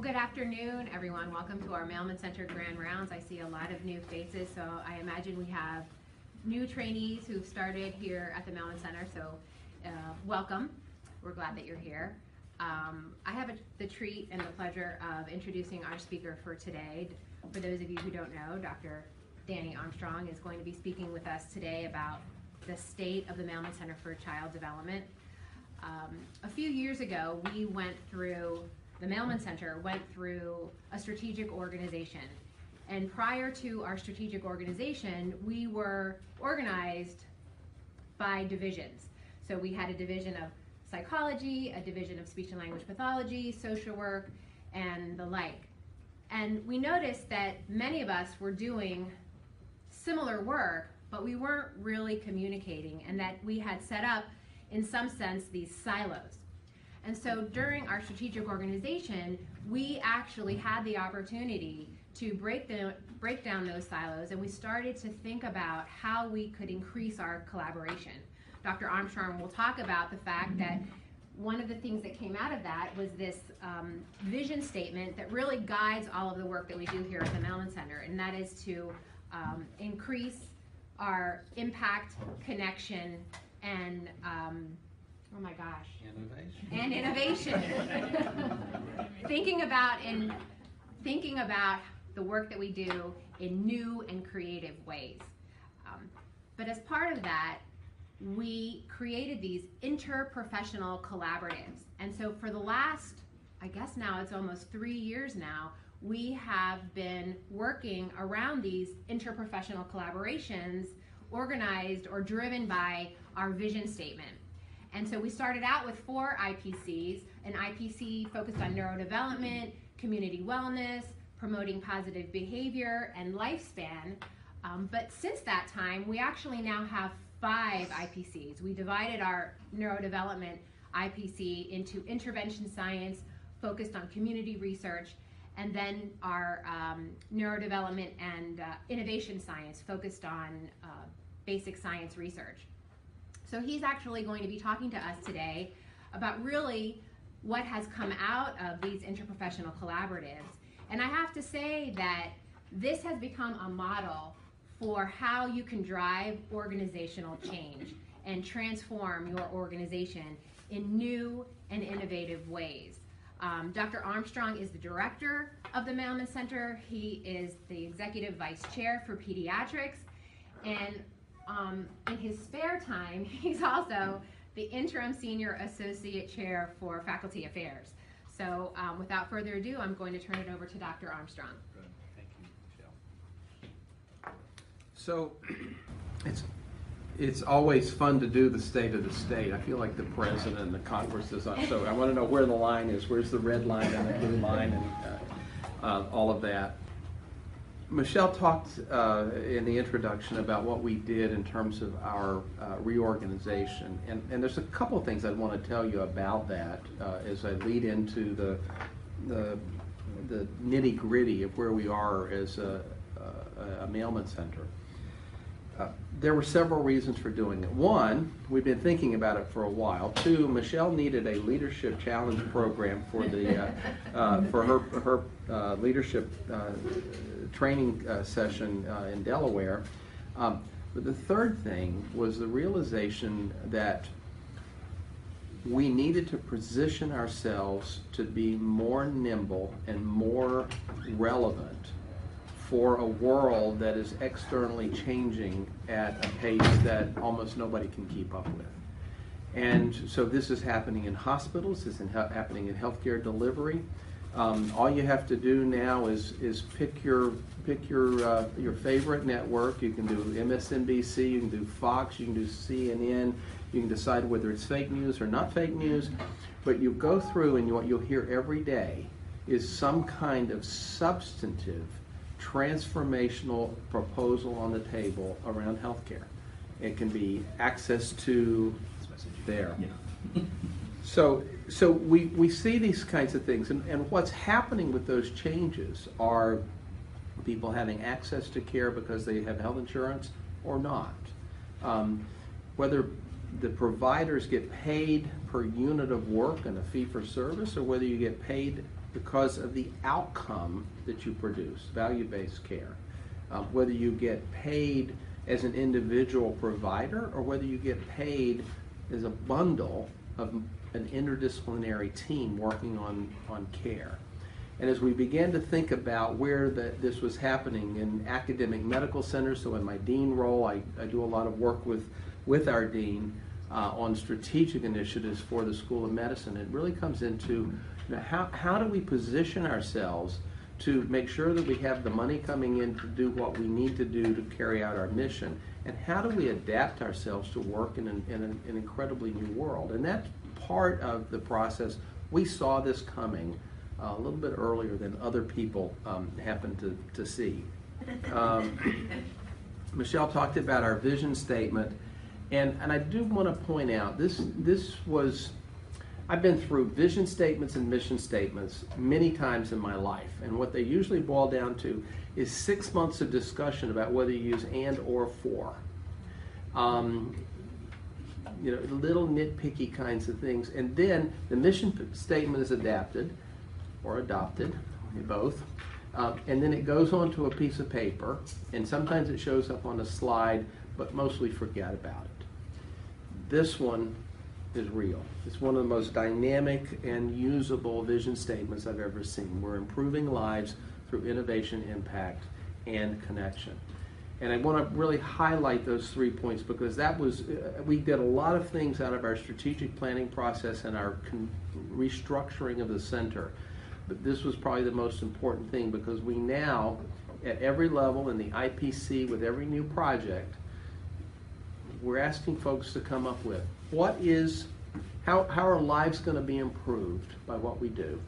Good afternoon, everyone. Welcome to our Mailman Center Grand Rounds. I see a lot of new faces, so I imagine we have new trainees who've started here at the Mailman Center, so welcome. We're glad that you're here. I have the treat and the pleasure of introducing our speaker for today. For those of you who don't know, Dr. Danny Armstrong is going to be speaking with us today about the state of the Mailman Center for Child Development. A few years ago, the Mailman Center went through a strategic organization. And prior to our strategic organization, we were organized by divisions. So we had a division of psychology, a division of speech and language pathology, social work, and the like. And we noticed that many of us were doing similar work, but we weren't really communicating, and that we had set up, in some sense, these silos. And so during our strategic organization, we actually had the opportunity to break down those silos, and we started to think about how we could increase our collaboration. Dr. Armstrong will talk about the fact that one of the things that came out of that was this vision statement that really guides all of the work that we do here at the Mailman Center, and that is to increase our impact, connection, and oh my gosh. Innovation. thinking about the work that we do in new and creative ways. But as part of that, we created these interprofessional collaboratives. And so for the last, I guess now it's almost 3 years now, we have been working around these interprofessional collaborations organized or driven by our vision statement. And so we started out with 4 IPCs, an IPC focused on neurodevelopment, community wellness, promoting positive behavior, and lifespan. But since that time, we actually now have 5 IPCs. We divided our neurodevelopment IPC into intervention science, focused on community research, and then our neurodevelopment and innovation science, focused on basic science research. So he's actually going to be talking to us today about really what has come out of these interprofessional collaboratives. And I have to say that this has become a model for how you can drive organizational change and transform your organization in new and innovative ways. Dr. Armstrong is the director of the Mailman Center. He is the executive vice chair for pediatrics, and in his spare time, he's also the interim senior associate chair for faculty affairs. So without further ado, I'm going to turn it over to Dr. Armstrong. Good. Thank you, Michelle. So it's always fun to do the state of the state. I feel like the president and the Congress is on. So I want to know where the line is. Where's the red line and the blue line and all of that. Michelle talked in the introduction about what we did in terms of our reorganization, and there's a couple of things I want to tell you about that as I lead into the nitty-gritty of where we are as a Mailman Center. There were several reasons for doing it. One, we've been thinking about it for a while. 2, Michelle needed a leadership challenge program for the for her leadership training session in Delaware. But the third thing was the realization that we needed to position ourselves to be more nimble and more relevant for a world that is externally changing at a pace that almost nobody can keep up with. And so this is happening in hospitals, this is happening in healthcare delivery. All you have to do now is pick your favorite network. You can do MSNBC, you can do Fox, you can do CNN, you can decide whether it's fake news or not fake news, but you go through and what you'll hear every day is some kind of substantive transformational proposal on the table around healthcare. It can be access to there. Yeah. So we see these kinds of things, and what's happening with those changes are people having access to care because they have health insurance or not. Whether the providers get paid per unit of work and a fee for service, or whether you get paid because of the outcome that you produce, value-based care. Whether you get paid as an individual provider or whether you get paid as a bundle of an interdisciplinary team working on care. And as we began to think about where this was happening in academic medical centers, so in my dean role, I do a lot of work with our dean on strategic initiatives for the School of Medicine. It really comes into how do we position ourselves to make sure that we have the money coming in to do what we need to do to carry out our mission, and how do we adapt ourselves to work in an incredibly new world. And that's part of the process. We saw this coming a little bit earlier than other people happened to see. Michelle talked about our vision statement, and I do want to point out, I've been through vision statements and mission statements many times in my life, and what they usually boil down to is 6 months of discussion about whether you use and or for. Little nitpicky kinds of things, and then the mission statement is adapted or adopted, both, and then it goes onto a piece of paper, and sometimes it shows up on a slide, but mostly forget about it. This one is real. It's one of the most dynamic and usable vision statements I've ever seen. We're improving lives through innovation, impact, and connection. And I want to really highlight those 3 points because we did a lot of things out of our strategic planning process and our restructuring of the center. But this was probably the most important thing because we now, at every level in the IPC with every new project, we're asking folks to come up with how are lives going to be improved by what we do?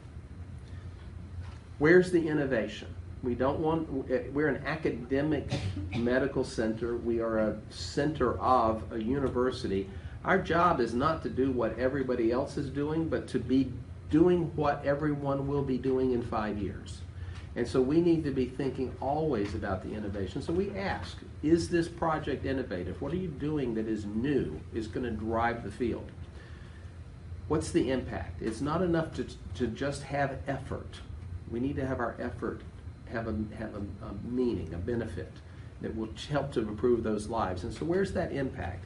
Where's the innovation? We're an academic medical center. We are a center of a university. Our job is not to do what everybody else is doing, but to be doing what everyone will be doing in 5 years. And so we need to be thinking always about the innovation. So we ask, is this project innovative? What are you doing that is new, is going to drive the field? What's the impact? It's not enough to just have effort. We need to have our effort have a meaning, a benefit that will help to improve those lives. And so where's that impact?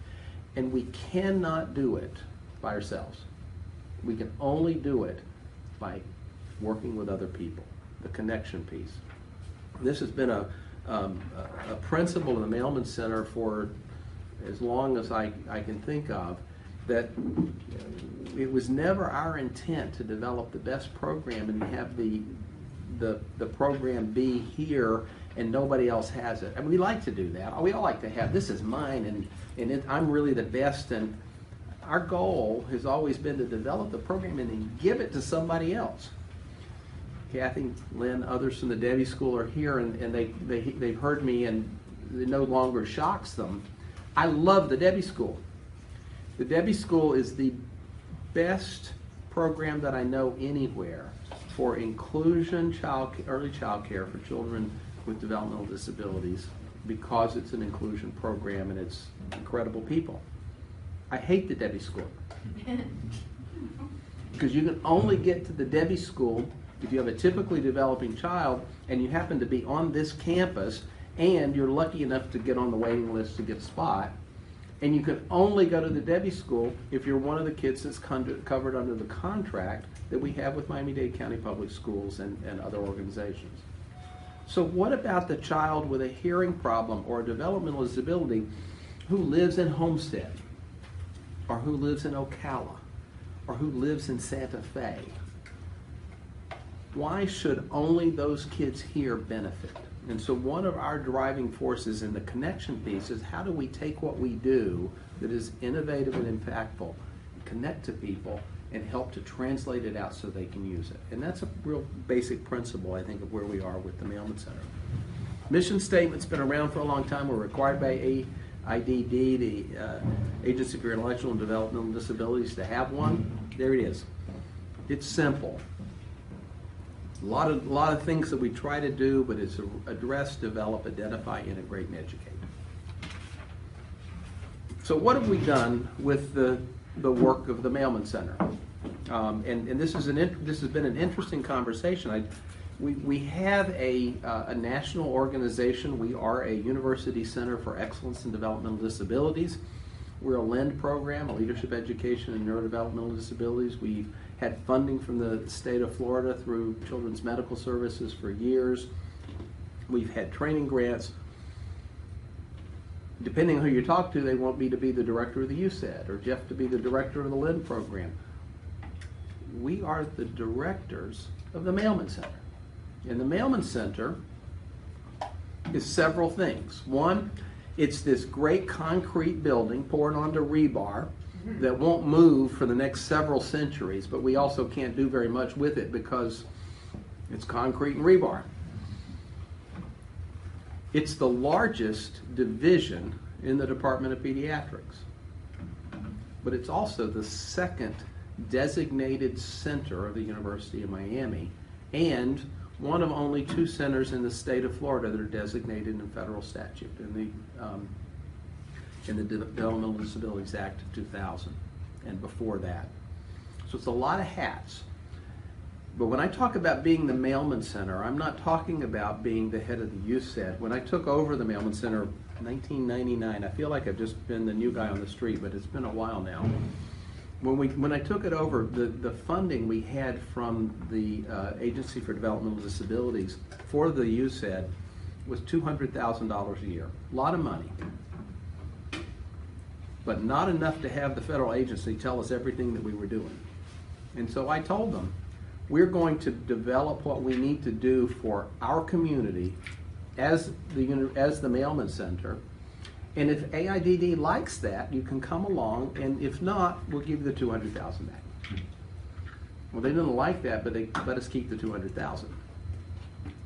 And we cannot do it by ourselves. We can only do it by working with other people, the connection piece. This has been a principle in the Mailman Center for as long as I can think of, that it was never our intent to develop the best program and have the program be here and nobody else has it. And we like to do that. We all like to have, this is mine and I'm really the best. And our goal has always been to develop the program and then give it to somebody else. Kathy, Lynn, others from the Debbie School are here, and they've heard me, and it no longer shocks them. I love the Debbie School. The Debbie School is the best program that I know anywhere for inclusion, early child care for children with developmental disabilities, because it's an inclusion program and it's incredible people. I hate the Debbie School because you can only get to the Debbie School if you have a typically developing child and you happen to be on this campus and you're lucky enough to get on the waiting list to get a spot. And you can only go to the Debbie School if you're one of the kids that's covered under the contract that we have with Miami-Dade County Public Schools and other organizations. So what about the child with a hearing problem or a developmental disability who lives in Homestead, or who lives in Ocala, or who lives in Santa Fe? Why should only those kids here benefit? And so one of our driving forces in the connection piece is how do we take what we do that is innovative and impactful, connect to people, and help to translate it out so they can use it. And that's a real basic principle, I think, of where we are with the Mailman Center. Mission statement's been around for a long time. We're required by AIDD, the Agency for Intellectual and Developmental Disabilities, to have one. There it is. It's simple. A lot of things that we try to do, but it's address, develop, identify, integrate, and educate. So what have we done with the work of the Mailman Center? And this has been an interesting conversation. We have a national organization. We are a University Center for Excellence in Developmental Disabilities. We're a LEND program, a Leadership Education in Neurodevelopmental Disabilities. We've had funding from the state of Florida through Children's Medical Services for years. We've had training grants. Depending on who you talk to, they want me to be the director of the USAID or Jeff to be the director of the LEND program. We are the directors of the Mailman Center. And the Mailman Center is several things. One, it's this great concrete building poured onto rebar that won't move for the next several centuries, but we also can't do very much with it because it's concrete and rebar. It's the largest division in the Department of Pediatrics, but it's also the second designated center of the University of Miami and one of only 2 centers in the state of Florida that are designated in federal statute in the Developmental Disabilities Act of 2000 and before that. So it's a lot of hats. But when I talk about being the Mailman Center, I'm not talking about being the head of the USAID. When I took over the Mailman Center in 1999, I feel like I've just been the new guy on the street, but it's been a while now. When I took it over, the funding we had from the Agency for Developmental Disabilities for the USAID was $200,000 a year. A lot of money, but not enough to have the federal agency tell us everything that we were doing. And so I told them, we're going to develop what we need to do for our community as the Mailman Center. And if AIDD likes that, you can come along, and if not, we'll give you the $200,000 back. Well, they didn't like that, but they let us keep the $200,000.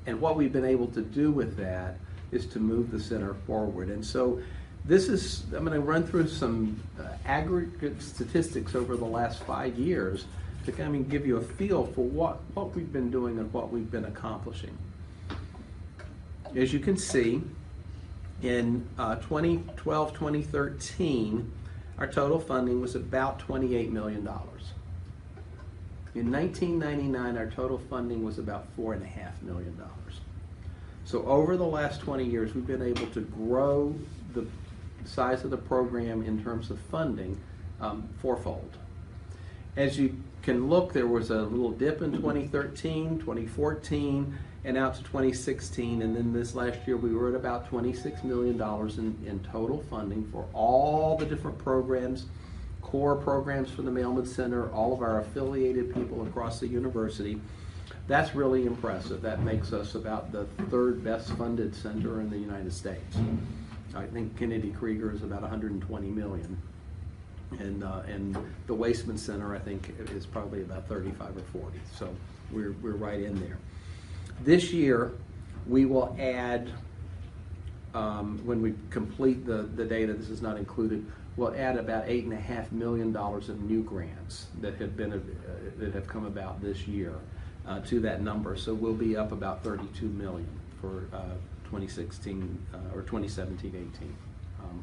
And what we've been able to do with that is to move the center forward. And so this is, I'm going to run through some aggregate statistics over the last 5 years to kind of give you a feel for what we've been doing and what we've been accomplishing. As you can see, in 2012, 2013, our total funding was about $28 million. In 1999, our total funding was about $4.5 million. So over the last 20 years, we've been able to grow the size of the program in terms of funding fourfold. As you can look, there was a little dip in 2013, 2014, and out to 2016, and then this last year we were at about $26 million in total funding for all the different programs, core programs for the Mailman Center, all of our affiliated people across the university. That's really impressive. That makes us about the 3rd best funded center in the United States. I think Kennedy Krieger is about $120 million. And the Wasteman Center, I think, is probably about 35 or 40. So we're right in there. This year, we will add, when we complete the data, this is not included, we'll add about $8.5 million of new grants that have come about this year to that number. So we'll be up about $32 million for 2016 or 2017-18.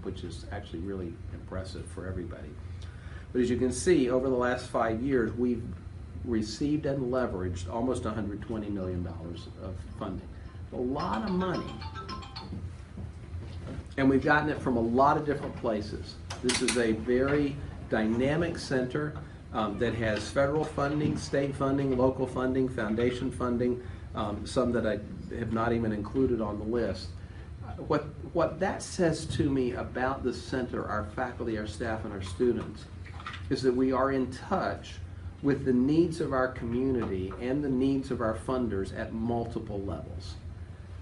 Which is actually really impressive for everybody. But as you can see, over the last 5 years, we've received and leveraged almost $120 million of funding. A lot of money. And we've gotten it from a lot of different places. This is a very dynamic center that has federal funding, state funding, local funding, foundation funding, some that I have not even included on the list. What that says to me about the center, our faculty, our staff, and our students, is that we are in touch with the needs of our community and the needs of our funders at multiple levels.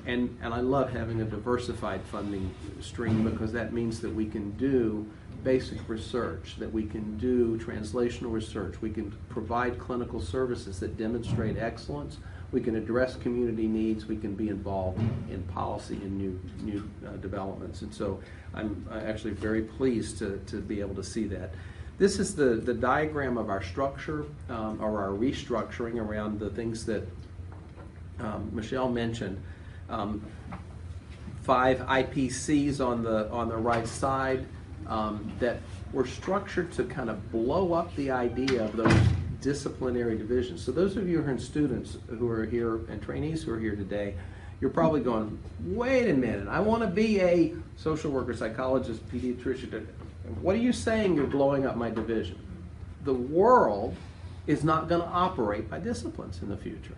And I love having a diversified funding stream because that means that we can do basic research, that we can do translational research, we can provide clinical services that demonstrate excellence, we can address community needs, we can be involved in policy and new developments. And so I'm actually very pleased to be able to see that. This is the diagram of our structure or our restructuring around the things that Michelle mentioned. 5 IPCs on the right side that were structured to kind of blow up the idea of those disciplinary divisions. So those of you who are students who are here and trainees who are here today, you're probably going, wait a minute, I want to be a social worker, psychologist, pediatrician. What are you saying? You're blowing up my division. The world is not going to operate by disciplines in the future.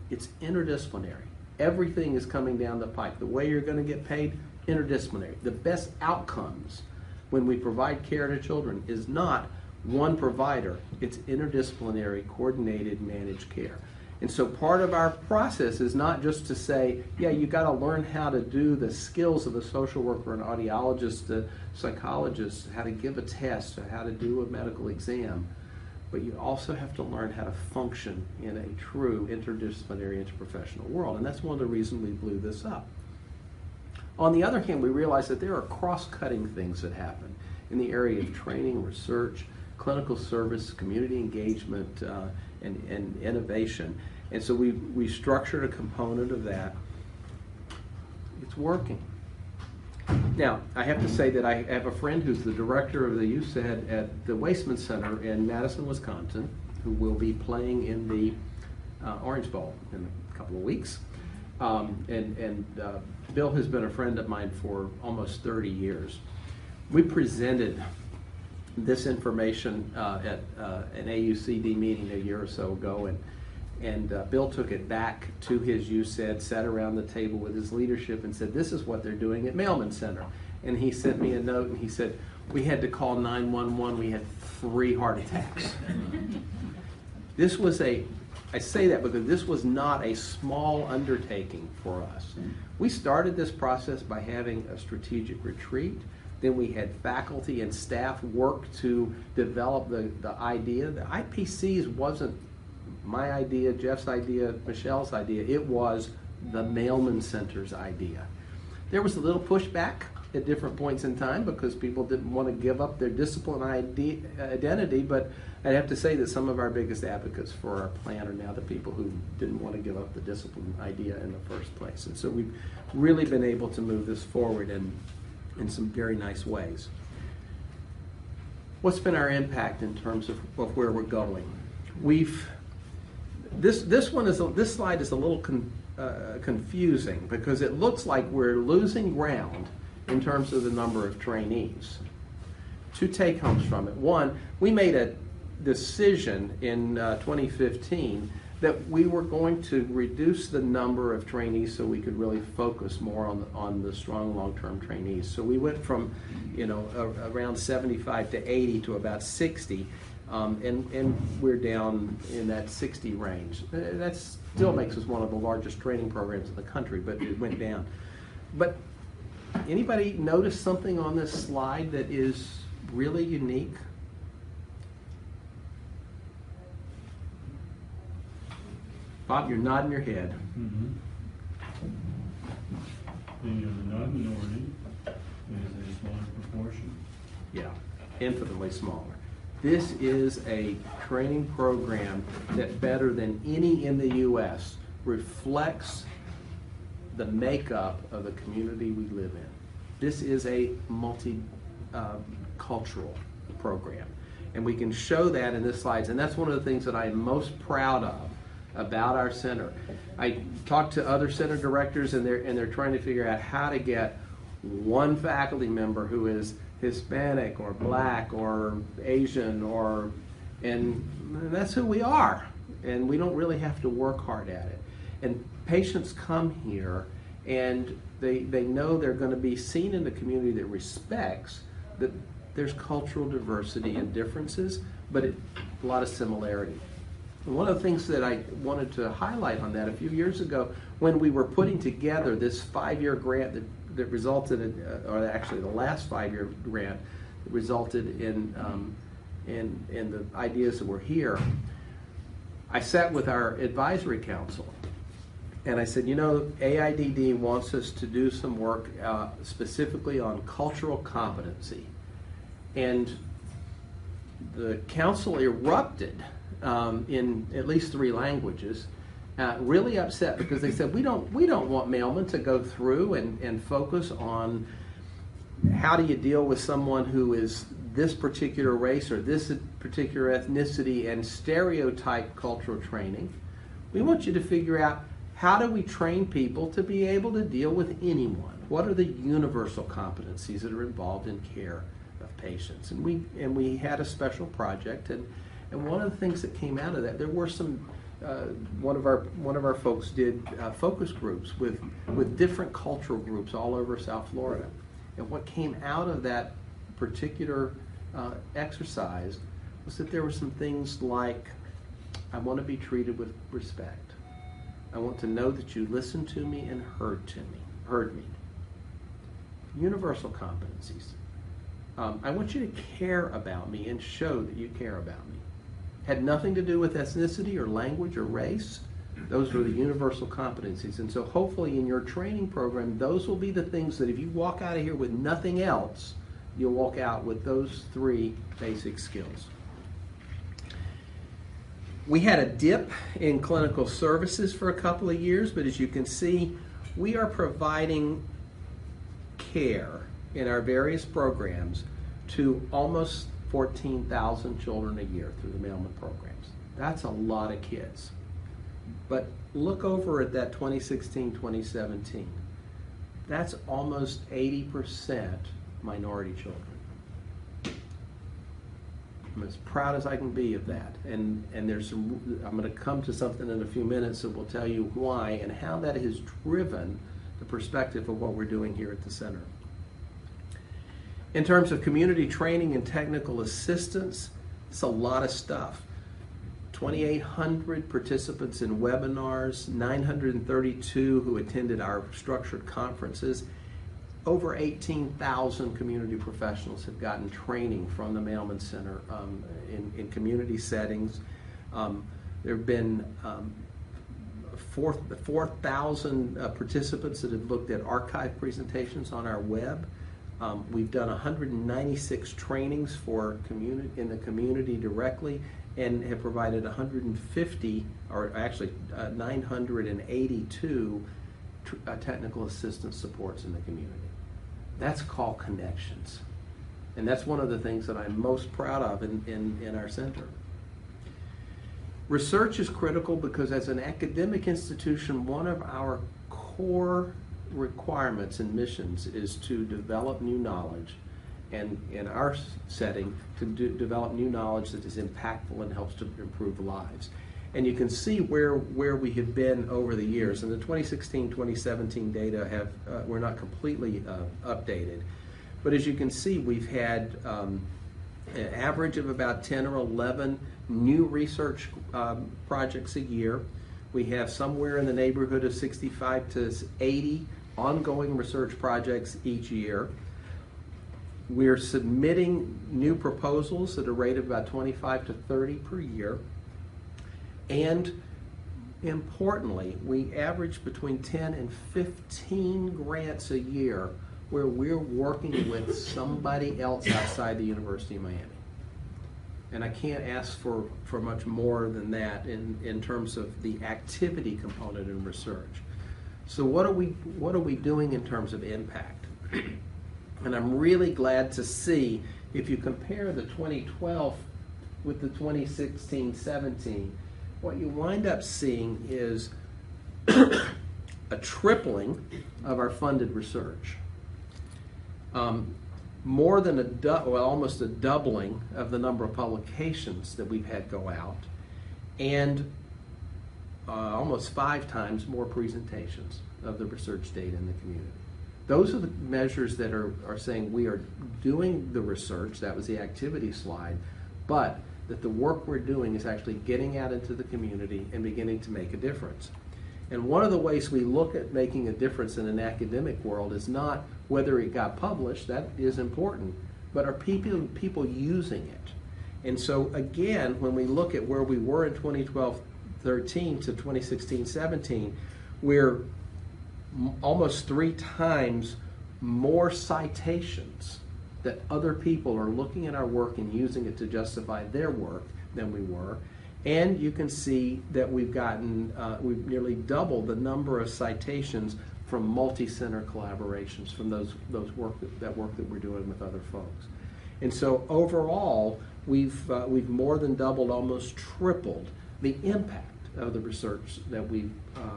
It's interdisciplinary. Everything is coming down the pike. The way you're going to get paid, interdisciplinary. The best outcomes when we provide care to children is not one provider. It's interdisciplinary, coordinated, managed care. And so part of our process is not just to say, yeah, you got to learn how to do the skills of a social worker, an audiologist, a psychologist, how to give a test, or how to do a medical exam. But you also have to learn how to function in a true interdisciplinary, interprofessional world. And that's one of the reasons we blew this up. On the other hand, we realized that there are cross-cutting things that happen in the area of training, research, clinical service, community engagement, and innovation. And so we structured a component of that. It's working. Now, I have to say that I have a friend who's the director of the USAID at the Wasteman Center in Madison, Wisconsin, who will be playing in the Orange Bowl in a couple of weeks. Bill has been a friend of mine for almost 30 years. We presented this information at an AUCD meeting a year or so ago, and Bill took it back to his USAID, sat around the table with his leadership and said, this is what they're doing at Mailman Center. And he sent me a note and he said, we had to call 911, we had 3 heart attacks. This was I say that because this was not a small undertaking for us. We started this process by having a strategic retreat. Then we had faculty and staff work to develop the idea. The IPCs wasn't my idea, Jeff's idea, Michelle's idea. It was the Mailman Center's idea. There was a little pushback at different points in time because people didn't want to give up their discipline identity, but I'd have to say that some of our biggest advocates for our plan are now the people who didn't want to give up the discipline idea in the first place. And so we've really been able to move this forward in some very nice ways. What's been our impact in terms of where we're going? This slide is a little confusing because it looks like we're losing ground in terms of the number of trainees. 2 take-homes from it. One, we made a decision in 2015 that we were going to reduce the number of trainees so we could really focus more on the strong long-term trainees. So we went from around 75 to 80 to about 60, and we're down in that 60 range. That still makes us one of the largest training programs in the country, but it went down. But anybody notice something on this slide that is really unique? Bob, you're nodding your head. Mm-hmm. The non-minority is a smaller proportion. Yeah, infinitely smaller. This is a training program that better than any in the U.S. reflects the makeup of the community we live in. This is a multicultural program, and we can show that in this slides, and that's one of the things that I'm most proud of about our center. I talked to other center directors, and they're trying to figure out how to get one faculty member who is Hispanic or Black or Asian and that's who we are, and we don't really have to work hard at it. And patients come here and they know they're going to be seen in the community that respects that there's cultural diversity and differences, but a lot of similarity. And one of the things that I wanted to highlight on that, a few years ago, when we were putting together this 5-year grant that resulted in, or actually the last 5-year grant that resulted in the ideas that were here, I sat with our advisory council and I said, AIDD wants us to do some work specifically on cultural competency. And the council erupted in at least 3 languages, really upset because they said, we don't want Mailman to go through and focus on how do you deal with someone who is this particular race or this particular ethnicity and stereotype cultural training. We want you to figure out, how do we train people to be able to deal with anyone? What are the universal competencies that are involved in care of patients? And we had a special project, and one of the things that came out of that, there were some one of our folks did focus groups with different cultural groups all over South Florida. And what came out of that particular exercise was that there were some things like, I want to be treated with respect. I want to know that you listened to me and heard me. Universal competencies. I want you to care about me and show that you care about me. Had nothing to do with ethnicity or language or race. Those were the universal competencies. And so hopefully in your training program, those will be the things that if you walk out of here with nothing else, you'll walk out with those 3 basic skills. We had a dip in clinical services for a couple of years, but as you can see, we are providing care in our various programs to almost 14,000 children a year through the Mailman programs. That's a lot of kids. But look over at that 2016-2017. That's almost 80% minority children. I'm as proud as I can be of that. And there's some, I'm going to come to something in a few minutes that will tell you why and how that has driven the perspective of what we're doing here at the center. In terms of community training and technical assistance, it's a lot of stuff. 2,800 participants in webinars, 932 who attended our structured conferences. Over 18,000 community professionals have gotten training from the Mailman Center in community settings. There have been 4,000 participants that have looked at archive presentations on our web. We've done 196 trainings for in the community directly, and have provided 150, or actually 982 technical assistance supports in the community. That's called connections. And that's one of the things that I'm most proud of in our center. Research is critical because as an academic institution, one of our core requirements and missions is to develop new knowledge, and in our setting, to develop new knowledge that is impactful and helps to improve lives. And you can see where we have been over the years. And the 2016-2017 data were not completely updated. But as you can see, we've had an average of about 10 or 11 new research projects a year. We have somewhere in the neighborhood of 65 to 80 ongoing research projects each year. We're submitting new proposals at a rate of about 25 to 30 per year. And importantly, we average between 10 and 15 grants a year where we're working with somebody else outside the University of Miami. And I can't ask for much more than that in terms of the activity component in research. So what are we doing in terms of impact? And I'm really glad to see, if you compare the 2012 with the 2016-17, what you wind up seeing is a tripling of our funded research. More than almost a doubling of the number of publications that we've had go out, and almost 5 times more presentations of the research data in the community. Those are the measures that are saying we are doing the research, that was the activity slide, but that the work we're doing is actually getting out into the community and beginning to make a difference. And one of the ways we look at making a difference in an academic world is not whether it got published, that is important, but are people using it? And so again, when we look at where we were in 2012-13 to 2016-17, we're almost 3 times more citations that other people are looking at our work and using it to justify their work than we were. And you can see that we've we've nearly doubled the number of citations from multi-center collaborations, from that work that we're doing with other folks. And so overall, we've more than doubled, almost tripled the impact of the research that we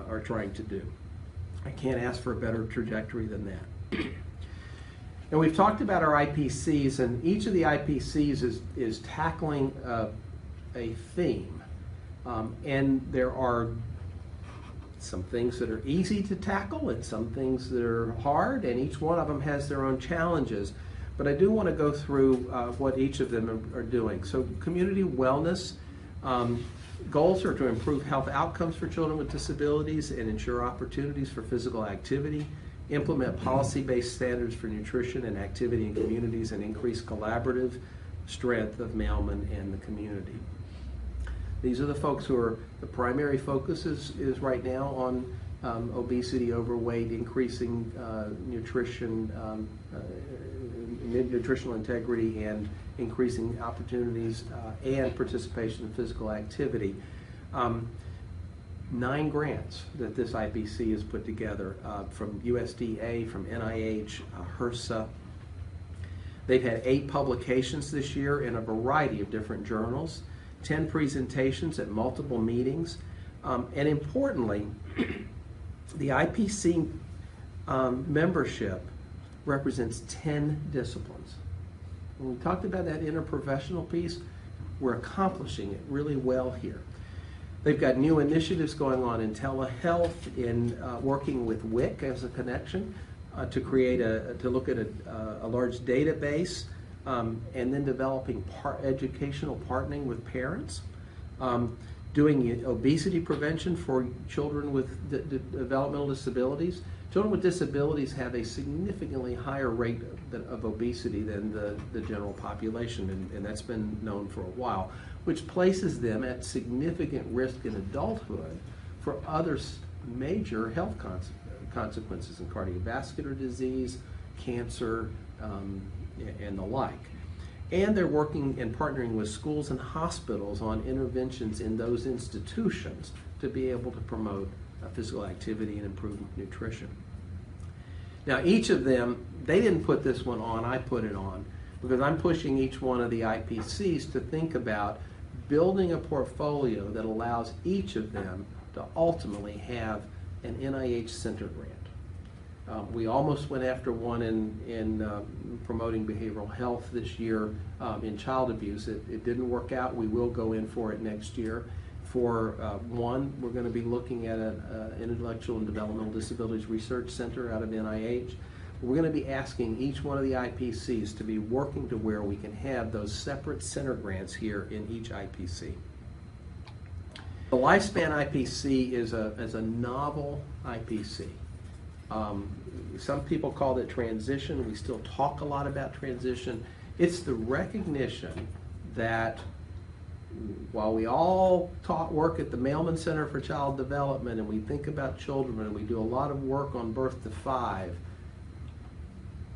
are trying to do. I can't ask for a better trajectory than that. And we've talked about our IPCs, and each of the IPCs is tackling a theme. And there are some things that are easy to tackle and some things that are hard, and each one of them has their own challenges. But I do want to go through what each of them are doing. So community wellness goals are to improve health outcomes for children with disabilities and ensure opportunities for physical activity, implement policy-based standards for nutrition and activity in communities, and increase collaborative strength of Mailman and the community. These are the folks who are, the primary focus is right now on obesity, overweight, increasing nutritional integrity, and increasing opportunities and participation in physical activity. 9 grants that this IPC has put together from USDA, from NIH, HRSA. They've had 8 publications this year in a variety of different journals, 10 presentations at multiple meetings, and importantly, the IPC membership represents 10 disciplines. When we talked about that interprofessional piece, we're accomplishing it really well here. They've got new initiatives going on in telehealth, in working with WIC as a connection to create to look at a large database, and then developing educational partnering with parents, doing obesity prevention for children with developmental disabilities. Children with disabilities have a significantly higher rate of obesity than the general population, and that's been known for a while, which places them at significant risk in adulthood for other major health consequences in cardiovascular disease, cancer, and the like. And they're working and partnering with schools and hospitals on interventions in those institutions to be able to promote physical activity and improve nutrition. Now, each of them, they didn't put this one on, I put it on, because I'm pushing each one of the IPCs to think about building a portfolio that allows each of them to ultimately have an NIH center grant. We almost went after one in promoting behavioral health this year in child abuse. It didn't work out. We will go in for it next year. For one, we're going to be looking at an Intellectual and Developmental Disabilities Research Center out of NIH. We're going to be asking each one of the IPCs to be working to where we can have those separate center grants here in each IPC. The Lifespan IPC is a novel IPC. Some people call it transition. We still talk a lot about transition. It's the recognition that while we all work at the Mailman Center for Child Development, and we think about children, and we do a lot of work on birth to 5,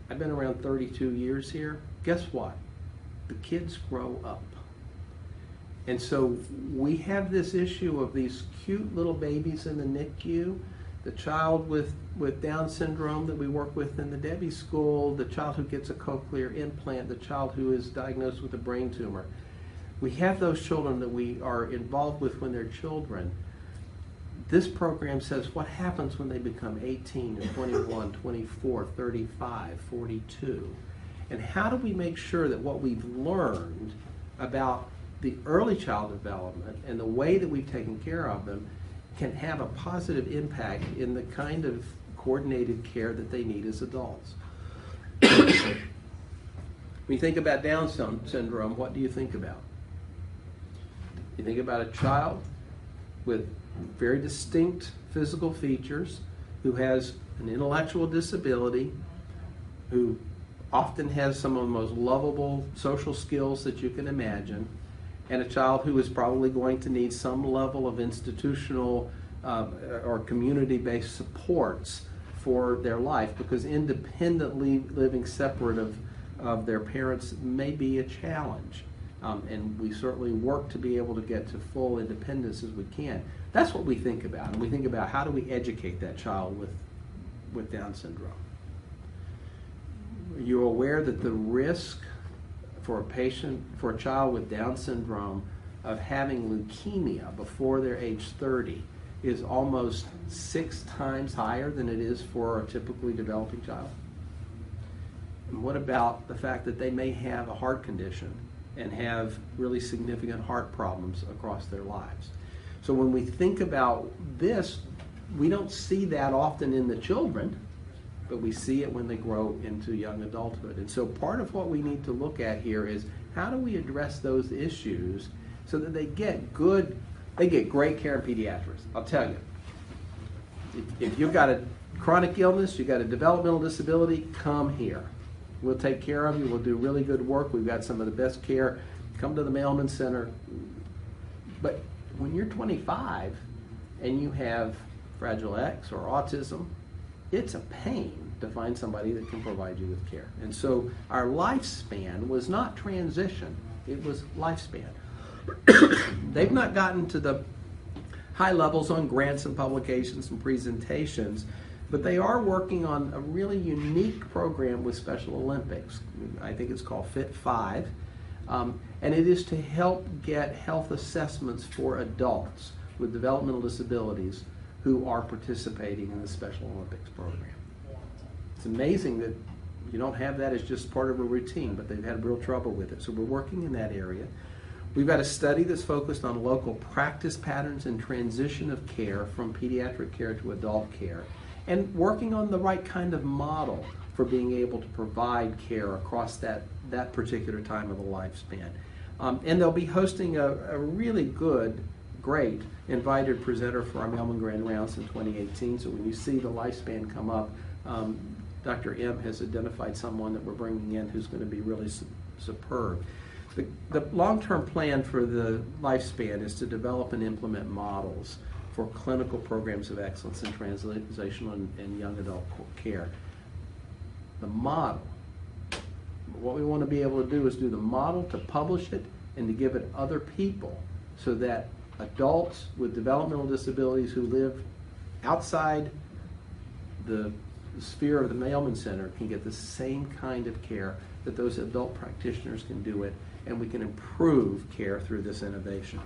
I've been around 32 years here. Guess what? The kids grow up. And so we have this issue of these cute little babies in the NICU, the child with Down syndrome that we work with in the Debbie School, the child who gets a cochlear implant, the child who is diagnosed with a brain tumor. We have those children that we are involved with when they're children. This program says what happens when they become 18 or 21, 24, 35, 42. And how do we make sure that what we've learned about the early child development and the way that we've taken care of them can have a positive impact in the kind of coordinated care that they need as adults. When you think about Down syndrome, what do you think about? You think about a child with very distinct physical features who has an intellectual disability, who often has some of the most lovable social skills that you can imagine, and a child who is probably going to need some level of institutional or community-based supports for their life, because independently living separate of their parents may be a challenge. And we certainly work to be able to get to full independence as we can. That's what we think about. And we think about how do we educate that child with Down syndrome. Are you aware that the risk for a child with Down syndrome of having leukemia before they're age 30 is almost 6 times higher than it is for a typically developing child. And what about the fact that they may have a heart condition and have really significant heart problems across their lives? So when we think about this, we don't see that often in the children, but we see it when they grow into young adulthood. And so part of what we need to look at here is how do we address those issues so that they get great care in pediatrics. I'll tell you, if you've got a chronic illness, you've got a developmental disability, come here. We'll take care of you. We'll do really good work. We've got some of the best care. Come to the Mailman Center. But when you're 25 and you have Fragile X or autism, it's a pain to find somebody that can provide you with care. And so our lifespan was not transition, it was lifespan. They've not gotten to the high levels on grants and publications and presentations, but they are working on a really unique program with Special Olympics. I think it's called Fit 5. And it is to help get health assessments for adults with developmental disabilities who are participating in the Special Olympics program. It's amazing that you don't have that as just part of a routine, but they've had real trouble with it. So we're working in that area. We've got a study that's focused on local practice patterns and transition of care from pediatric care to adult care, and working on the right kind of model for being able to provide care across that particular time of the lifespan. And they'll be hosting a really great invited presenter for our Mailman Grand Rounds in 2018. So when you see the lifespan come up, Dr. M has identified someone that we're bringing in who's going to be really superb. The long-term plan for the lifespan is to develop and implement models for clinical programs of excellence in translational and young adult care. The model, what we want to be able to do is do the model, to publish it, and to give it other people so that adults with developmental disabilities who live outside the sphere of the Mailman Center can get the same kind of care that those adult practitioners can do it, and we can improve care through this innovation.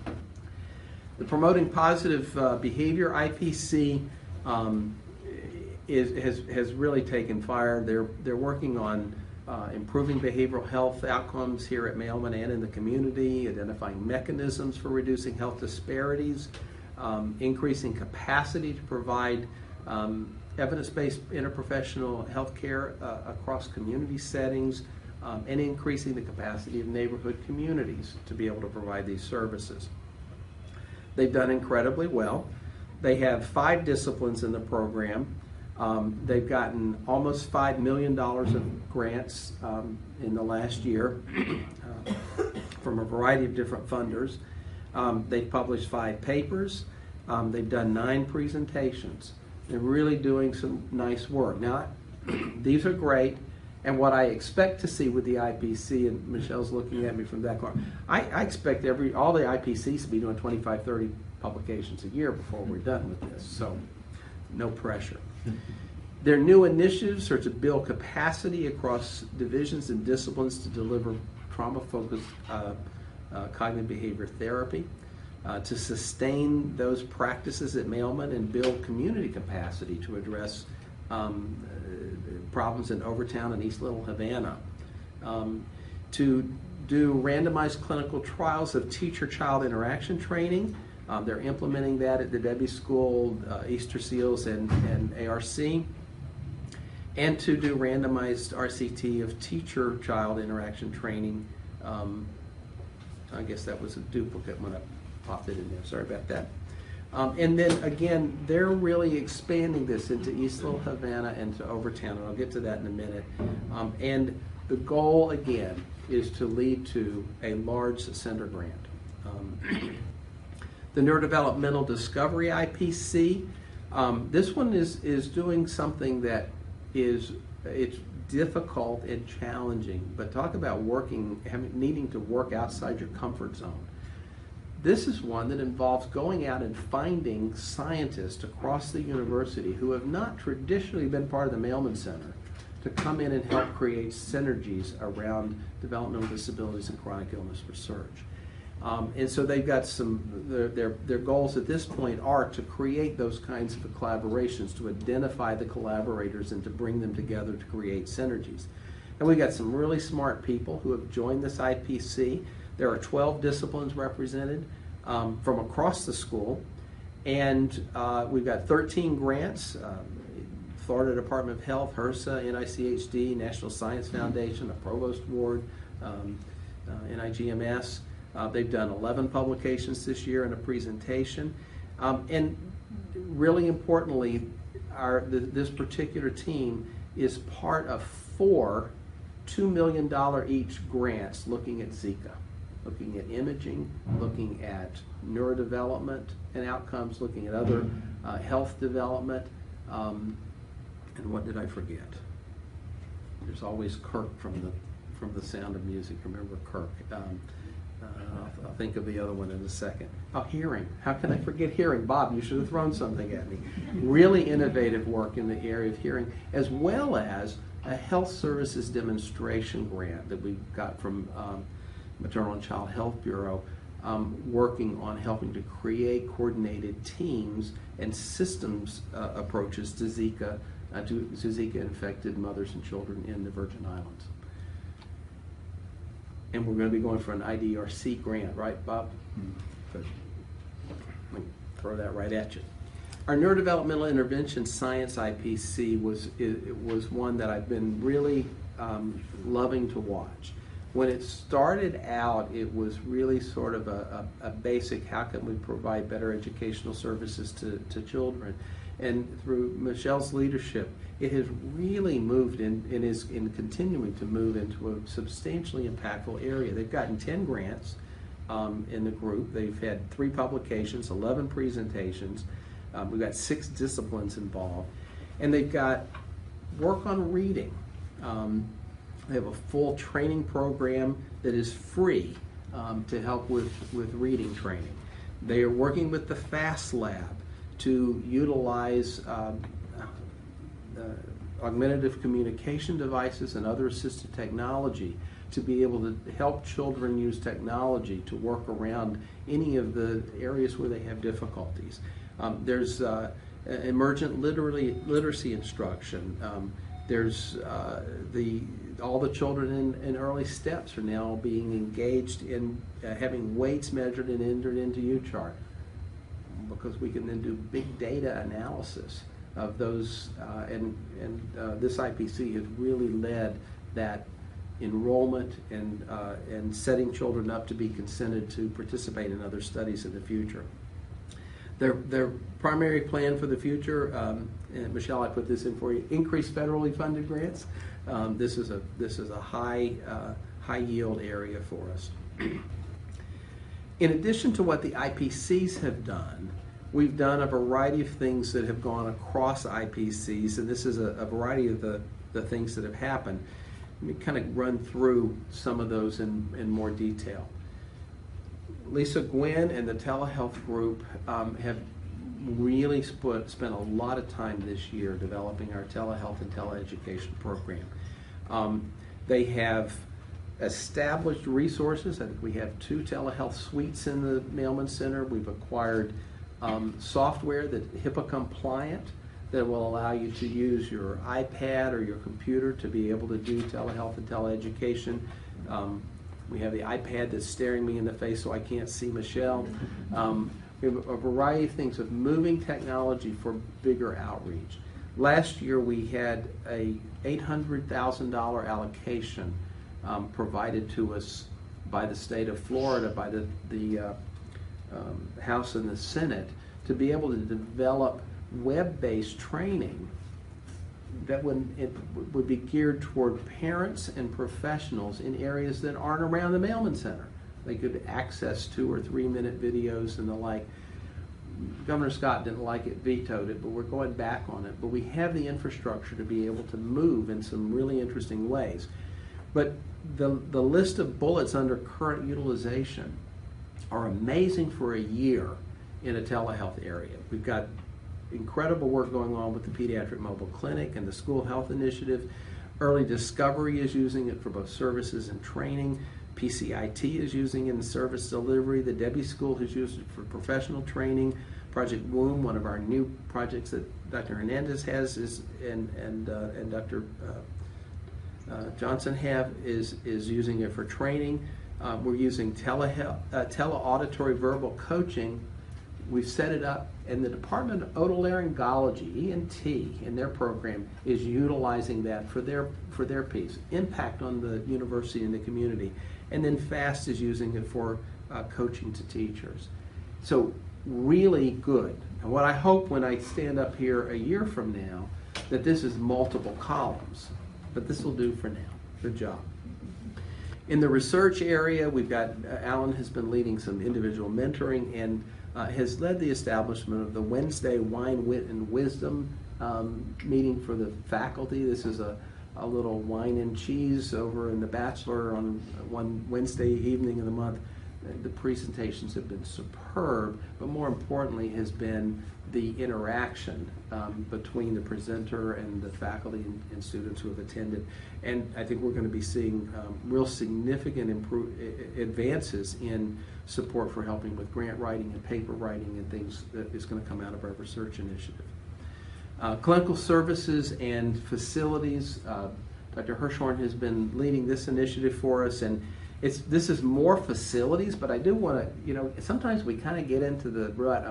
The Promoting Positive Behavior IPC has really taken fire. They're working on improving behavioral health outcomes here at Mailman and in the community, identifying mechanisms for reducing health disparities, increasing capacity to provide evidence-based interprofessional health care across community settings, and increasing the capacity of neighborhood communities to be able to provide these services. They've done incredibly well. They have 5 disciplines in the program. They've gotten almost $5 million of grants in the last year from a variety of different funders. They've published 5 papers. They've done 9 presentations. They're really doing some nice work. Now, these are great, and what I expect to see with the IPC, and Michelle's looking at me from that corner, I expect all the IPCs to be doing 25, 30 publications a year before we're done with this, so no pressure. Their new initiatives are to build capacity across divisions and disciplines to deliver trauma-focused cognitive behavior therapy, to sustain those practices at Mailman and build community capacity to address problems in Overtown and East Little Havana, to do randomized clinical trials of teacher-child interaction training. They're implementing that at the Debbie School, Easter Seals, and ARC, and to do randomized RCT of teacher-child interaction training. I guess that was a duplicate when I popped it in there. Sorry about that. And then again, they're really expanding this into East Little Havana and to Overtown, and I'll get to that in a minute. And the goal, again, is to lead to a large center grant. The Neurodevelopmental Discovery IPC, this one is doing something that it's difficult and challenging, but talk about needing to work outside your comfort zone. This is one that involves going out and finding scientists across the university who have not traditionally been part of the Mailman Center to come in and help create synergies around developmental disabilities and chronic illness research. And so they've got their goals at this point are to create those kinds of collaborations, to identify the collaborators and to bring them together to create synergies. And we've got some really smart people who have joined this IPC. There are 12 disciplines represented from across the school. And we've got 13 grants, Florida Department of Health, HRSA, NICHD, National Science Foundation, a Provost Award, NIGMS. They've done 11 publications this year and a presentation. And really importantly, this particular team is part of 4 $2 million each grants looking at Zika, looking at imaging, looking at neurodevelopment and outcomes, looking at other health development. And what did I forget? There's always Kirk from the Sound of Music. Remember Kirk? I'll think of the other one in a second. Oh, hearing. How can I forget hearing? Bob, you should have thrown something at me. Really innovative work in the area of hearing, as well as a health services demonstration grant that we got from Maternal and Child Health Bureau, working on helping to create coordinated teams and systems approaches to Zika infected mothers and children in the Virgin Islands. And we're going to be going for an IDRC grant, right, Bob? Good. Let me throw that right at you. Our Neurodevelopmental Intervention Science IPC was one that I've been really loving to watch. When it started out, it was really sort of a basic, how can we provide better educational services to children? And through Michelle's leadership, it has really moved and is continuing to move into a substantially impactful area. They've gotten 10 grants in the group. They've had 3 publications, 11 presentations. We've got 6 disciplines involved. And they've got work on reading. They have a full training program that is free to help with reading training. They are working with the FAST Lab to utilize augmentative communication devices and other assistive technology to be able to help children use technology to work around any of the areas where they have difficulties. There's emergent literacy instruction. There's all the children in early steps are now being engaged in having weights measured and entered into UChart, because we can then do big data analysis of those, and this IPC has really led that enrollment and setting children up to be consented to participate in other studies in the future. Their primary plan for the future, and Michelle, I put this in for you: increase federally funded grants. This is a high yield area for us. In addition to what the IPCs have done, we've done a variety of things that have gone across IPCs, and this is a variety of the things that have happened. Let me kind of run through some of those in more detail. Lisa Gwynn and the telehealth group have really spent a lot of time this year developing our telehealth and teleeducation program. They have established resources. I think we have 2 telehealth suites in the Mailman Center. We've acquired software that's HIPAA compliant that will allow you to use your iPad or your computer to be able to do telehealth and teleeducation. We have the iPad that's staring me in the face so I can't see Michelle. We have a variety of things of moving technology for bigger outreach. Last year we had a $800,000 allocation provided to us by the state of Florida, by the House and the Senate, to be able to develop web-based training that would be geared toward parents and professionals in areas that aren't around the Mailman Center. They could access 2 or 3 minute videos and the like. Governor Scott didn't like it, vetoed it, but we're going back on it. But we have the infrastructure to be able to move in some really interesting ways. But the list of bullets under current utilization are amazing for a year in a telehealth area. We've got incredible work going on with the Pediatric Mobile Clinic and the School Health Initiative. Early Discovery is using it for both services and training. PCIT is using it in service delivery. The Debbie School has used it for professional training. Project Womb, one of our new projects that Dr. Hernandez has, and Dr. Johnson is using it for training. We're using tele-auditory verbal coaching. We've set it up, and the Department of Otolaryngology, ENT, in their program is utilizing that for their piece. Impact on the university and the community. And then FAST is using it for coaching to teachers. So really good. And what I hope when I stand up here a year from now, that this is multiple columns, but this will do for now. Good job. In the research area, we've got, Alan has been leading some individual mentoring and has led the establishment of the Wednesday Wine, Wit, and Wisdom meeting for the faculty. This is a little wine and cheese over in the Bachelor on one Wednesday evening of the month. The presentations have been superb, but more importantly has been the interaction between the presenter and the faculty and students who have attended. And I think we're going to be seeing real significant advances in support for helping with grant writing and paper writing and things that is going to come out of our research initiative. Clinical services and facilities. Dr. Hirschhorn has been leading this initiative for us, and this is more facilities, but I do want to, sometimes we kind of get into the rut,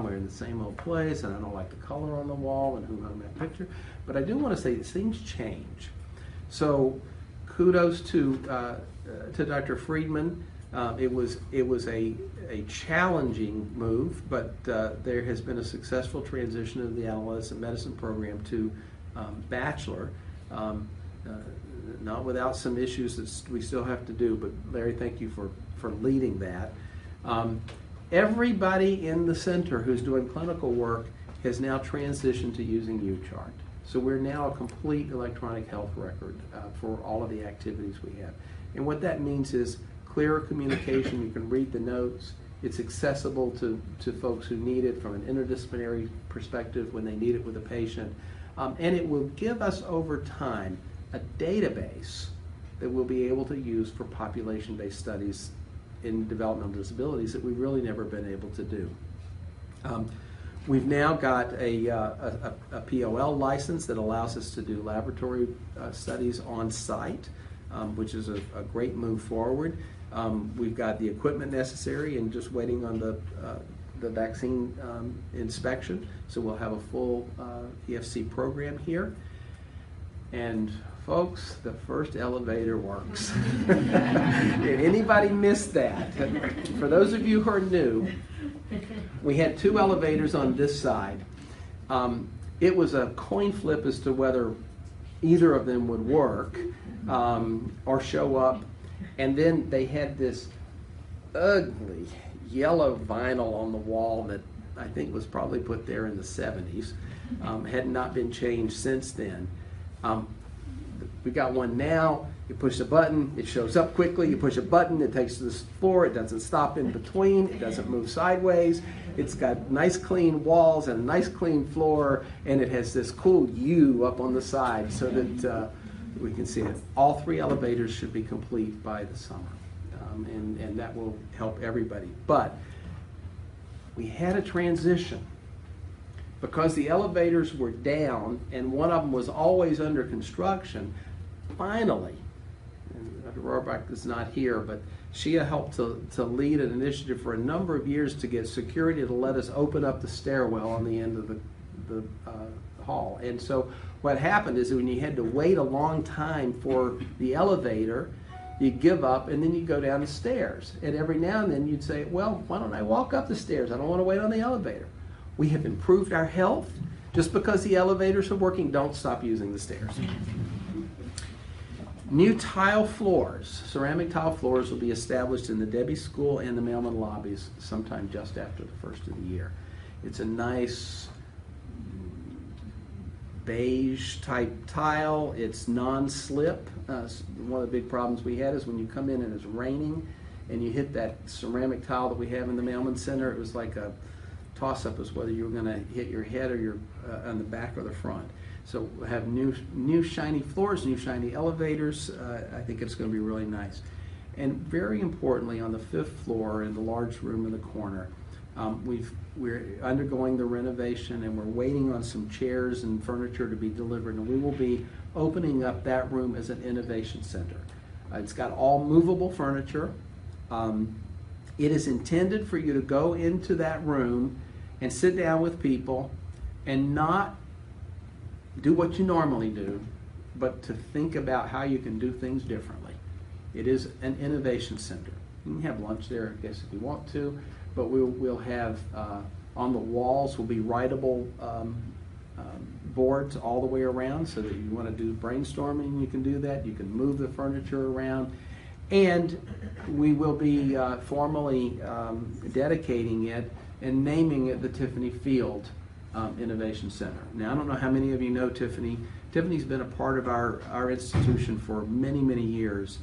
we're in the same old place, and I don't like the color on the wall and who hung that picture, but I do want to say things change. So kudos to Dr. Friedman. It was a challenging move, but there has been a successful transition of the adolescent medicine program to bachelor. Not without some issues that we still have to do, but Larry, thank you for leading that. Everybody in the center who's doing clinical work has now transitioned to using UChart. So we're now a complete electronic health record for all of the activities we have. And what that means is clearer communication. You can read the notes. It's accessible to folks who need it from an interdisciplinary perspective when they need it with a patient. And it will give us over time a database that we'll be able to use for population-based studies in developmental disabilities that we've really never been able to do. We've now got a POL license that allows us to do laboratory studies on site, which is a great move forward. We've got the equipment necessary and just waiting on the vaccine inspection, so we'll have a full EFC program here. And folks, the first elevator works. Did anybody miss that? For those of you who are new, we had two elevators on this side. It was a coin flip as to whether either of them would work or show up. And then they had this ugly yellow vinyl on the wall that I think was probably put there in the 70s. Had not been changed since then. We got one now. You push the button, it shows up quickly. You push a button, it takes to the floor. It doesn't stop in between. It doesn't move sideways. It's got nice clean walls and a nice clean floor, and it has this cool U up on the side so that we can see it. All three elevators should be complete by the summer, and that will help everybody. But we had a transition. Because the elevators were down and one of them was always under construction, finally, and Dr. Rohrbach is not here, but she helped to lead an initiative for a number of years to get security to let us open up the stairwell on the end of the hall. And so what happened is that when you had to wait a long time for the elevator, you give up and then you go down the stairs. And every now and then you'd say, well, why don't I walk up the stairs? I don't want to wait on the elevator. We have improved our health. Just because the elevators are working, don't stop using the stairs. New tile floors, ceramic tile floors, will be established in the Debbie School and the Mailman lobbies sometime just after the first of the year. It's a nice beige type tile. It's non-slip. One of the big problems we had is when you come in and it's raining and you hit that ceramic tile that we have in the Mailman Center, it was like a toss-up as whether you were going to hit your head or your on the back or the front. So we'll have new shiny floors, new shiny elevators. I think it's going to be really nice. And very importantly, on the 5th floor in the large room in the corner, we're undergoing the renovation, and we're waiting on some chairs and furniture to be delivered, and we will be opening up that room as an innovation center. It's got all movable furniture. It is intended for you to go into that room and sit down with people and not do what you normally do, but to think about how you can do things differently. It is an innovation center. You can have lunch there, I guess, if you want to, but we'll have, on the walls will be writable boards all the way around, so that you want to do brainstorming, you can do that. You can move the furniture around. And we will be formally dedicating it and naming it the Tiffany Field Innovation Center. Now, I don't know how many of you know Tiffany. Tiffany's been a part of our institution for many, many years.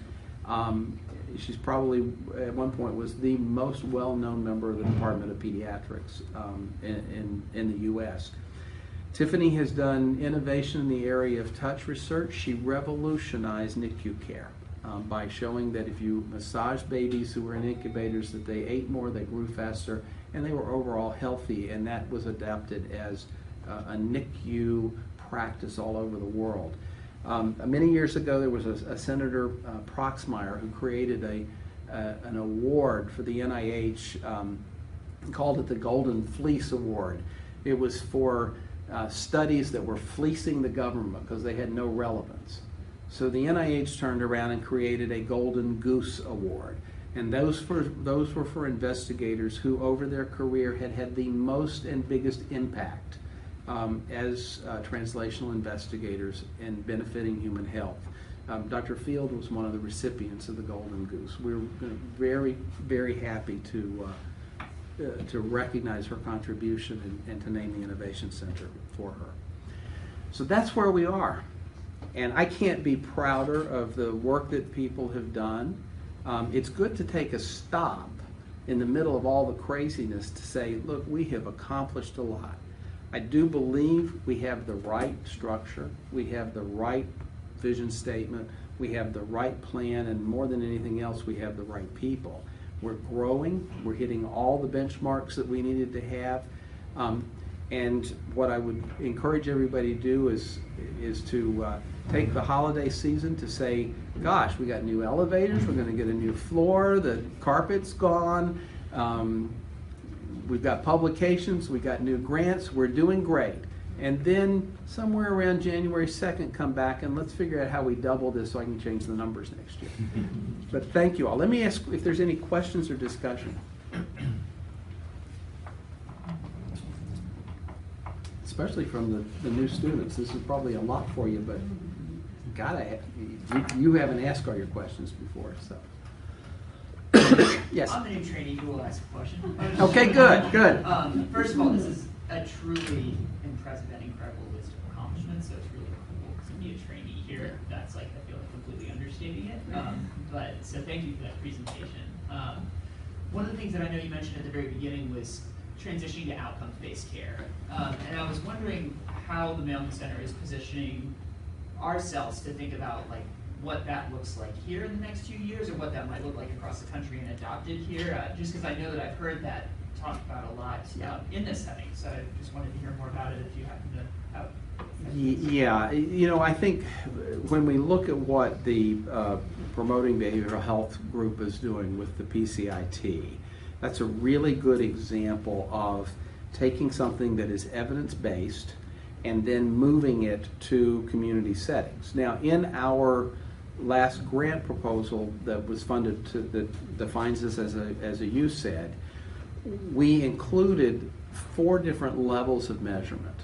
She's probably, at one point, was the most well-known member of the Department of Pediatrics in the U.S. Tiffany has done innovation in the area of touch research. She revolutionized NICU care by showing that if you massage babies who were in incubators, that they ate more, they grew faster, and they were overall healthy, and that was adapted as a NICU practice all over the world. Many years ago, there was a Senator Proxmire who created an award for the NIH, called it the Golden Fleece Award. It was for studies that were fleecing the government because they had no relevance. So the NIH turned around and created a Golden Goose Award. And those were for investigators who, over their career, had the most and biggest impact as translational investigators in benefiting human health. Dr. Field was one of the recipients of the Golden Goose. We're very, very happy to recognize her contribution and to name the Innovation Center for her. So that's where we are. And I can't be prouder of the work that people have done. It's good to take a stop in the middle of all the craziness to say, look, we have accomplished a lot. I do believe we have the right structure, we have the right vision statement, we have the right plan, and more than anything else, we have the right people. We're growing, we're hitting all the benchmarks that we needed to have. And what I would encourage everybody to do is to take the holiday season to say, gosh, we got new elevators, we're going to get a new floor, the carpet's gone, we've got publications, we got new grants, we're doing great. And then somewhere around January 2nd, come back and let's figure out how we double this so I can change the numbers next year. But thank you all. Let me ask if there's any questions or discussion. Especially from the new students. This is probably a lot for you, but you haven't asked all your questions before, so. Yes. I'm the new trainee who will ask a question. Okay, good. First of all, this is a truly impressive and incredible list of accomplishments, so it's really cool to be a trainee here. That's like, I feel like completely understating it. So thank you for that presentation. One of the things that I know you mentioned at the very beginning was transitioning to outcomes-based care. And I was wondering how the Mailman Center is positioning ourselves to think about like what that looks like here in the next few years, or what that might look like across the country and adopted here, just because I know that I've heard that talked about a lot in this setting. So I just wanted to hear more about it if you happen to have. Yeah, you know, I think when we look at what the Promoting Behavioral Health group is doing with the PCIT, that's a really good example of taking something that is evidence-based and then moving it to community settings. Now, in our last grant proposal that was funded that defines this as a you said, we included 4 different levels of measurement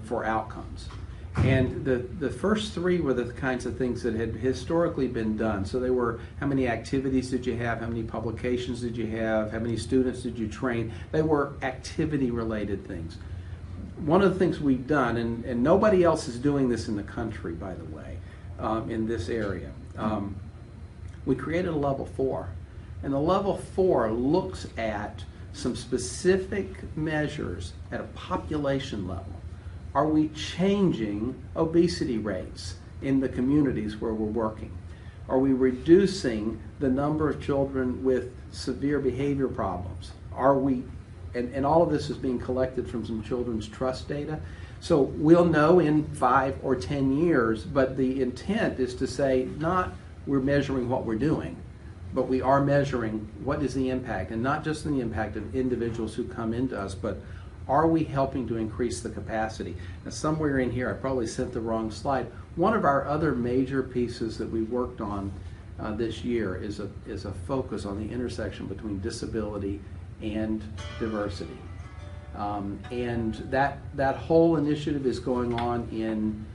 for outcomes. And the first 3 were the kinds of things that had historically been done. So they were, how many activities did you have? How many publications did you have? How many students did you train? They were activity-related things. One of the things we've done, and nobody else is doing this in the country, by the way, in this area, we created a level 4. And the level 4 looks at some specific measures at a population level are we changing obesity rates in the communities where we're working? Are we reducing the number of children with severe behavior problems? Are we, and all of this is being collected from some children's trust data. So we'll know in 5 or 10 years, but the intent is to say not we're measuring what we're doing, but we are measuring what is the impact, and not just the impact of individuals who come into us, but are we helping to increase the capacity? Now, somewhere in here, I probably sent the wrong slide. One of our other major pieces that we worked on this year is a focus on the intersection between disability and diversity. And that whole initiative is going on in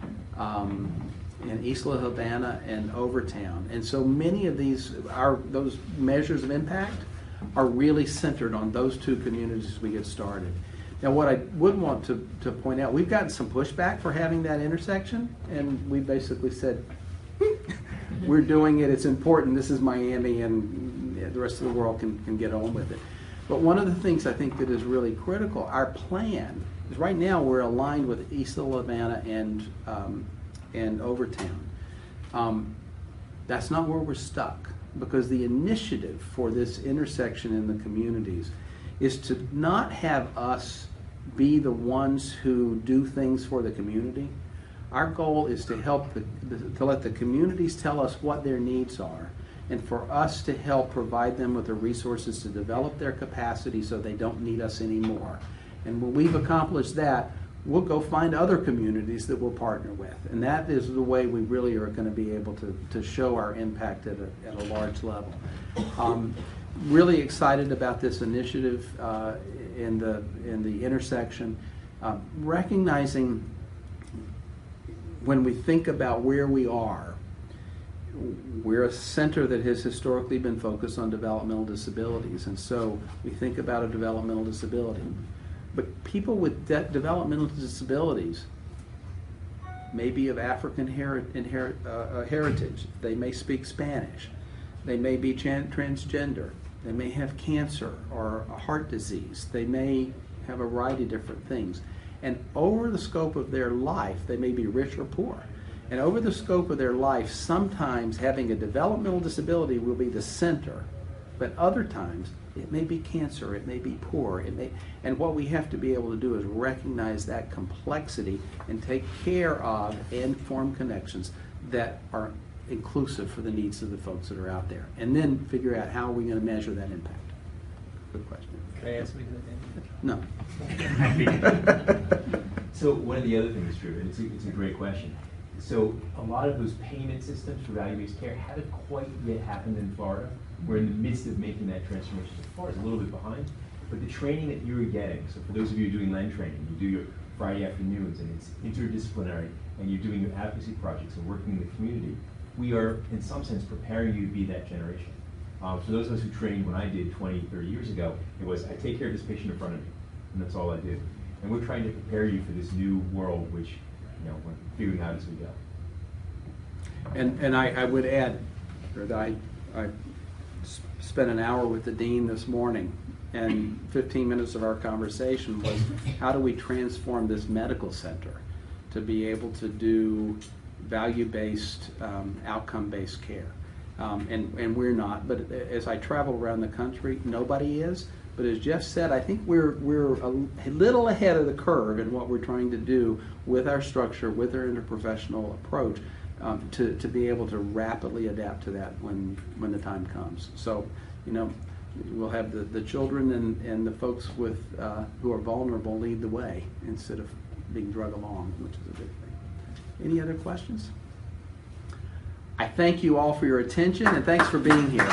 Isla Havana and Overtown. And so many of these, those measures of impact are really centered on those two communities as we get started. Now, what I would want to point out, we've gotten some pushback for having that intersection, and we basically said, we're doing it, it's important, this is Miami, and the rest of the world can get on with it. But one of the things I think that is really critical, our plan is right now we're aligned with Isla Havana and Overtown. That's not where we're stuck, because the initiative for this intersection in the communities is to not have us be the ones who do things for the community. Our goal is to help to let the communities tell us what their needs are, and for us to help provide them with the resources to develop their capacity so they don't need us anymore. And when we've accomplished that, we'll go find other communities that we'll partner with. And that is the way we really are going to be able to show our impact at a large level. Really excited about this initiative in the intersection, recognizing when we think about where we are, we're a center that has historically been focused on developmental disabilities, and so we think about a developmental disability. But people with developmental disabilities may be of African heritage. They may speak Spanish. They may be transgender. They may have cancer or a heart disease. They may have a variety of different things. And over the scope of their life, they may be rich or poor. And over the scope of their life, sometimes having a developmental disability will be the center, but other times it may be cancer, it may be poor, and what we have to be able to do is recognize that complexity and take care of and form connections that are inclusive for the needs of the folks that are out there, and then figure out how are we going to measure that impact. Good question. Can I ask me No. So one of the other things, Drew, and it's a great question. So a lot of those payment systems for value-based care haven't quite yet happened in Florida. We're in the midst of making that transformation. So Florida's a little bit behind, but the training that you're getting, so for those of you doing LEND training, you do your Friday afternoons and it's interdisciplinary, and you're doing your advocacy projects and working in the community, we are, in some sense, preparing you to be that generation. For those of us who trained when I did 20, 30 years ago, it was, I take care of this patient in front of me, and that's all I do. And we're trying to prepare you for this new world, which, you know, we're figuring out as we go. And I would add that I spent an hour with the dean this morning, and 15 minutes of our conversation was how do we transform this medical center to be able to do value-based, outcome-based care. And we're not, but as I travel around the country, nobody is. But as Jeff said, I think we're a little ahead of the curve in what we're trying to do with our structure, with our interprofessional approach, to be able to rapidly adapt to that when the time comes. So, you know, we'll have the children and the folks with who are vulnerable lead the way instead of being drug along, which is a big thing. Any other questions? I thank you all for your attention, and thanks for being here.